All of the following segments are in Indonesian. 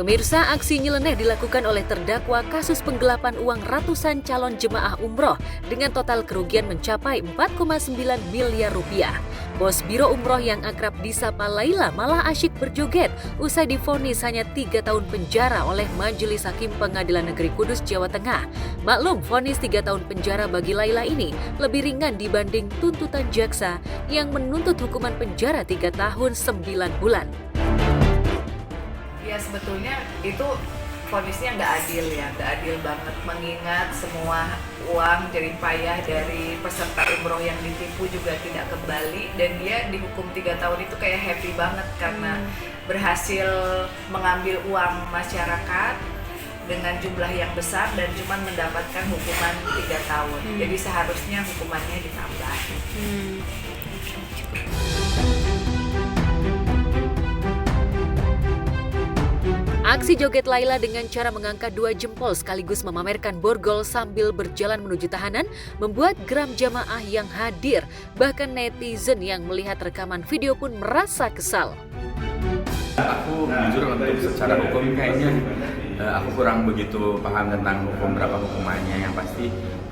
Pemirsa, aksi nyeleneh dilakukan oleh terdakwa kasus penggelapan uang ratusan calon jemaah umroh dengan total kerugian mencapai 4,9 miliar rupiah. Bos Biro Umroh yang akrab disapa Laila malah asyik berjoget usai divonis hanya 3 tahun penjara oleh Majelis Hakim Pengadilan Negeri Kudus, Jawa Tengah. Maklum, vonis 3 tahun penjara bagi Laila ini lebih ringan dibanding tuntutan jaksa yang menuntut hukuman penjara 3 tahun 9 bulan. Ya sebetulnya itu vonisnya nggak adil banget mengingat semua uang jerih payah dari peserta umroh yang ditipu juga tidak kembali dan dia dihukum 3 tahun itu kayak happy banget karena berhasil mengambil uang masyarakat dengan jumlah yang besar dan cuma mendapatkan hukuman 3 tahun. Jadi seharusnya hukumannya ditambah. Aksi joget Laila dengan cara mengangkat 2 jempol sekaligus memamerkan borgol sambil berjalan menuju tahanan membuat geram jamaah yang hadir. Bahkan netizen yang melihat rekaman video pun merasa kesal. Aku jujur untuk secara hukum kayaknya aku kurang begitu paham tentang hukum berapa hukumannya. Yang pasti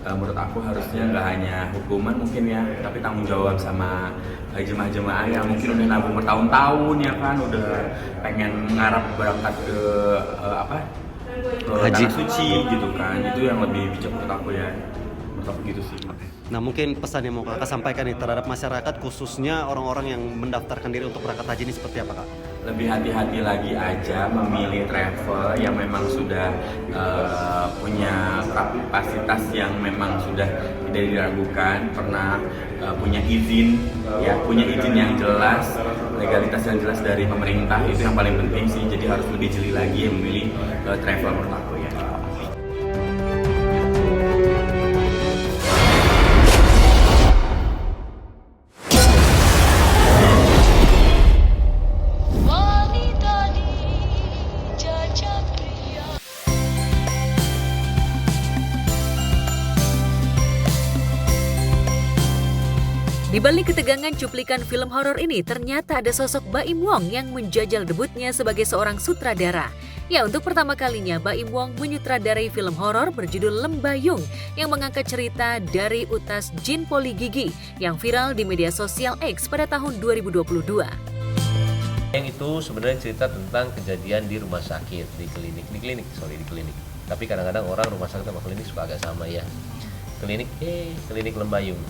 menurut aku harusnya nggak hanya hukuman mungkin ya, tapi tanggung jawab sama jemaah-jemaah yang mungkin udah nabung bertahun-tahun ya kan, udah pengen ngarap berangkat ke Haji tanah suci gitu kan. Itu yang lebih bijak menurut aku ya. Menurut aku gitu sih. Nah, mungkin pesan yang mau kakak sampaikan nih terhadap masyarakat, khususnya orang-orang yang mendaftarkan diri untuk berangkat haji ini seperti apa, Kak? Lebih hati-hati lagi aja memilih travel yang memang sudah punya kapasitas yang memang sudah tidak diragukan, pernah punya izin yang jelas, legalitas yang jelas dari pemerintah. Itu yang paling penting sih, jadi harus lebih jeli lagi memilih travel menurut aku ya. Di balik ketegangan cuplikan film horor ini, ternyata ada sosok Baim Wong yang menjajal debutnya sebagai seorang sutradara. Ya, untuk pertama kalinya Baim Wong menyutradarai film horor berjudul Lembayung yang mengangkat cerita dari utas jin poligigi yang viral di media sosial X pada tahun 2022. Yang itu sebenarnya cerita tentang kejadian di rumah sakit, di klinik. Tapi kadang-kadang orang rumah sakit sama klinik suka agak sama ya. Klinik Lembayung.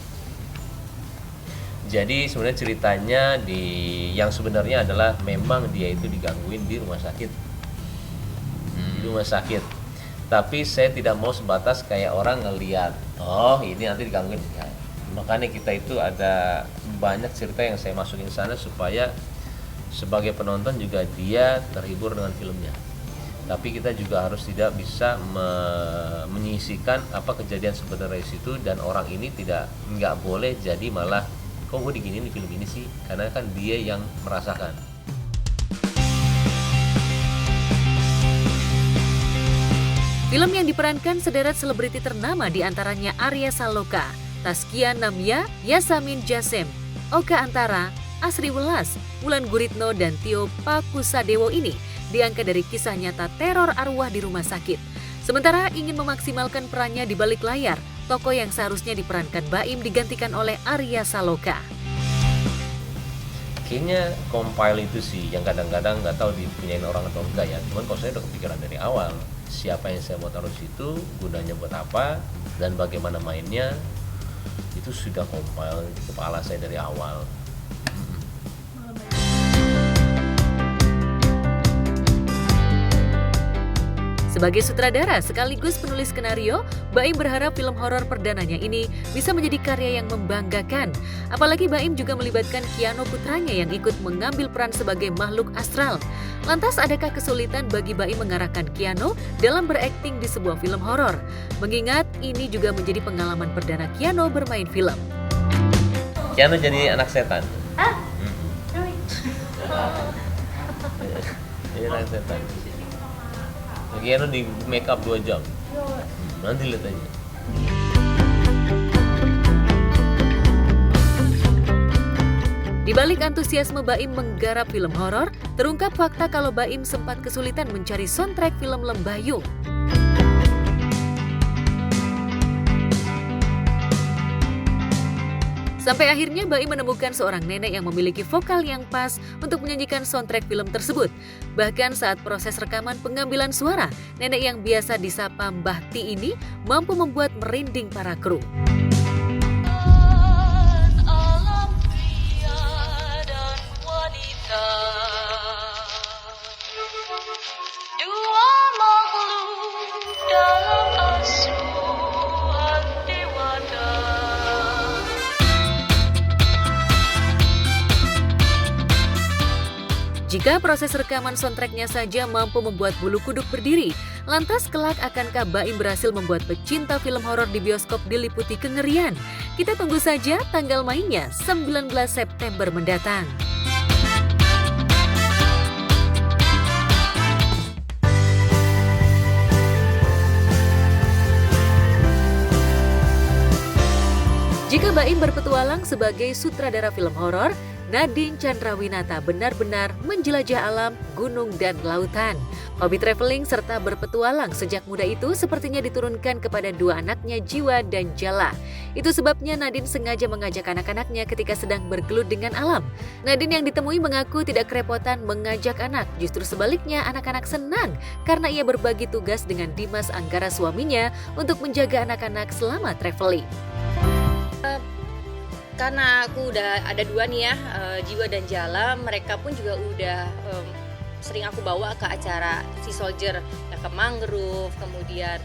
Jadi sebenarnya ceritanya yang sebenarnya adalah memang dia itu digangguin di rumah sakit. Di rumah sakit. Tapi saya tidak mau sebatas kayak orang ngelihat, oh ini nanti digangguin. Ya, makanya kita itu ada banyak cerita yang saya masukin sana supaya sebagai penonton juga dia terhibur dengan filmnya. Tapi kita juga harus tidak bisa menyisikan apa kejadian sebenarnya di situ, dan orang ini nggak boleh jadi malah kok gue diginiin di film ini sih, karena kan dia yang merasakan. Film yang diperankan sederet selebriti ternama diantaranya Arya Saloka, Taskia Namya, Yasamin Jasem, Oka Antara, Asri Welas, Wulan Guritno, dan Tio Pakusadewo ini diangkat dari kisah nyata teror arwah di rumah sakit. Sementara ingin memaksimalkan perannya di balik layar, tokoh yang seharusnya diperankan Baim digantikan oleh Arya Saloka. Kayaknya compile itu sih yang kadang-kadang nggak tahu dipunyain orang atau enggak ya. Cuman kalau saya udah kepikiran dari awal, siapa yang saya mau taruh situ, gunanya buat apa, dan bagaimana mainnya, itu sudah compile di kepala saya dari awal. Sebagai sutradara sekaligus penulis skenario, Baim berharap film horor perdananya ini bisa menjadi karya yang membanggakan. Apalagi Baim juga melibatkan Kiano putranya yang ikut mengambil peran sebagai makhluk astral. Lantas adakah kesulitan bagi Baim mengarahkan Kiano dalam berakting di sebuah film horor? Mengingat ini juga menjadi pengalaman perdana Kiano bermain film. Kiano jadi anak setan. Jadi anak setan. Kiano di make up 2 jam. Nanti lihat aja. Di balik antusiasme Baim menggarap film horor, terungkap fakta kalau Baim sempat kesulitan mencari soundtrack film Lembayung. Sampai akhirnya Baim menemukan seorang nenek yang memiliki vokal yang pas untuk menyanyikan soundtrack film tersebut. Bahkan saat proses rekaman pengambilan suara, nenek yang biasa disapa Mbah Ti ini mampu membuat merinding para kru. Jika proses rekaman soundtracknya saja mampu membuat bulu kuduk berdiri, lantas kelak akankah Baim berhasil membuat pecinta film horor di bioskop diliputi kengerian? Kita tunggu saja tanggal mainnya 19 September mendatang. Jika Baim berpetualang sebagai sutradara film horor, Nadine Chandrawinata benar-benar menjelajah alam, gunung, dan lautan. Hobi traveling serta berpetualang sejak muda itu sepertinya diturunkan kepada dua anaknya Jiwa dan Jala. Itu sebabnya Nadine sengaja mengajak anak-anaknya ketika sedang bergelut dengan alam. Nadine yang ditemui mengaku tidak kerepotan mengajak anak, justru sebaliknya anak-anak senang karena ia berbagi tugas dengan Dimas Anggara suaminya untuk menjaga anak-anak selama traveling. Karena aku udah ada dua nih ya, Jiwa dan Jala, mereka pun juga udah sering aku bawa ke acara Sea Soldier, ya ke mangrove, kemudian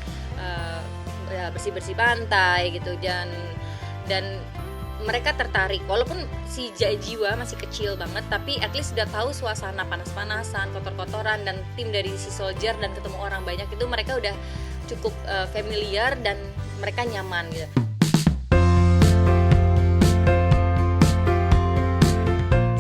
bersih-bersih pantai gitu, dan mereka tertarik. Walaupun si Jiwa masih kecil banget, tapi at least udah tahu suasana panas-panasan, kotor-kotoran, dan tim dari Sea Soldier dan ketemu orang banyak itu mereka udah cukup familiar dan mereka nyaman gitu.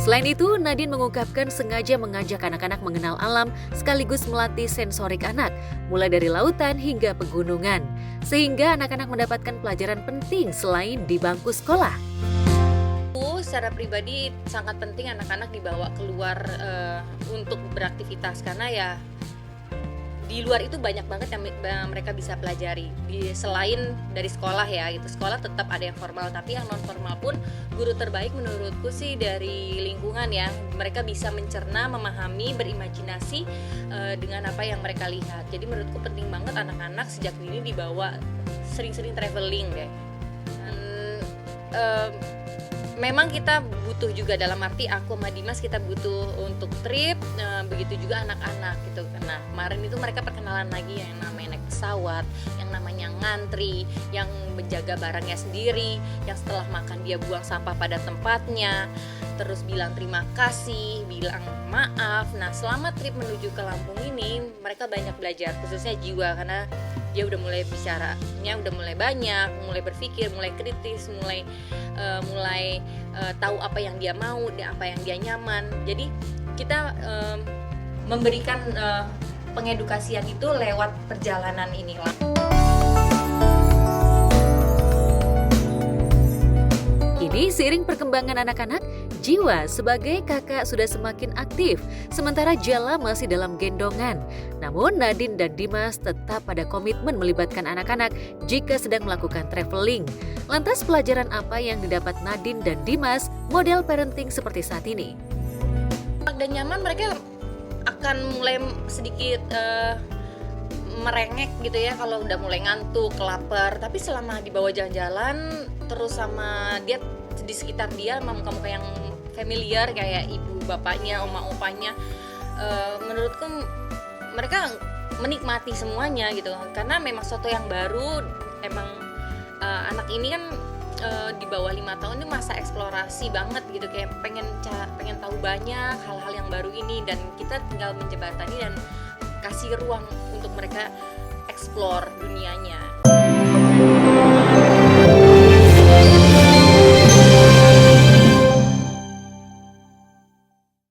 Selain itu, Nadine mengungkapkan sengaja mengajak anak-anak mengenal alam sekaligus melatih sensorik anak, mulai dari lautan hingga pegunungan, sehingga anak-anak mendapatkan pelajaran penting selain di bangku sekolah. Secara pribadi sangat penting anak-anak dibawa keluar untuk beraktivitas, karena ya di luar itu banyak banget yang mereka bisa pelajari. Selain dari sekolah ya, itu sekolah tetap ada yang formal, tapi yang non formal pun guru terbaik menurutku sih dari lingkungan ya. Mereka bisa mencerna, memahami, berimajinasi dengan apa yang mereka lihat. Jadi menurutku penting banget anak-anak sejak dini dibawa sering-sering traveling deh. Memang kita butuh juga, dalam arti aku sama Dimas kita butuh untuk trip, begitu juga anak-anak gitu. Nah kemarin itu mereka perkenalan lagi yang namanya naik pesawat, yang namanya ngantri, yang menjaga barangnya sendiri, yang setelah makan dia buang sampah pada tempatnya, terus bilang terima kasih, bilang maaf. Nah selama trip menuju ke Lampung ini mereka banyak belajar, khususnya Jiwa, karena dia udah mulai bicaranya udah mulai banyak, mulai berpikir, mulai kritis, mulai tahu apa yang dia mau, apa yang dia nyaman. Jadi kita memberikan pengedukasian itu lewat perjalanan inilah. Kini seiring perkembangan anak-anak, Jiwa sebagai kakak sudah semakin aktif, sementara Jala masih dalam gendongan. Namun Nadine dan Dimas tetap pada komitmen melibatkan anak-anak jika sedang melakukan traveling. Lantas pelajaran apa yang didapat Nadine dan Dimas model parenting seperti saat ini? Dan nyaman, mereka akan mulai sedikit merengek gitu ya kalau udah mulai ngantuk, lapar. Tapi selama dibawa jalan-jalan terus sama dia, di sekitar dia muka-muka yang familiar kayak ibu bapaknya, oma opanya, menurutku mereka menikmati semuanya gitu, karena memang sesuatu yang baru. Emang anak ini kan di bawah 5 tahun itu masa eksplorasi banget gitu, kayak pengen tahu banyak hal-hal yang baru ini, dan kita tinggal menjembatani dan kasih ruang untuk mereka explore dunianya.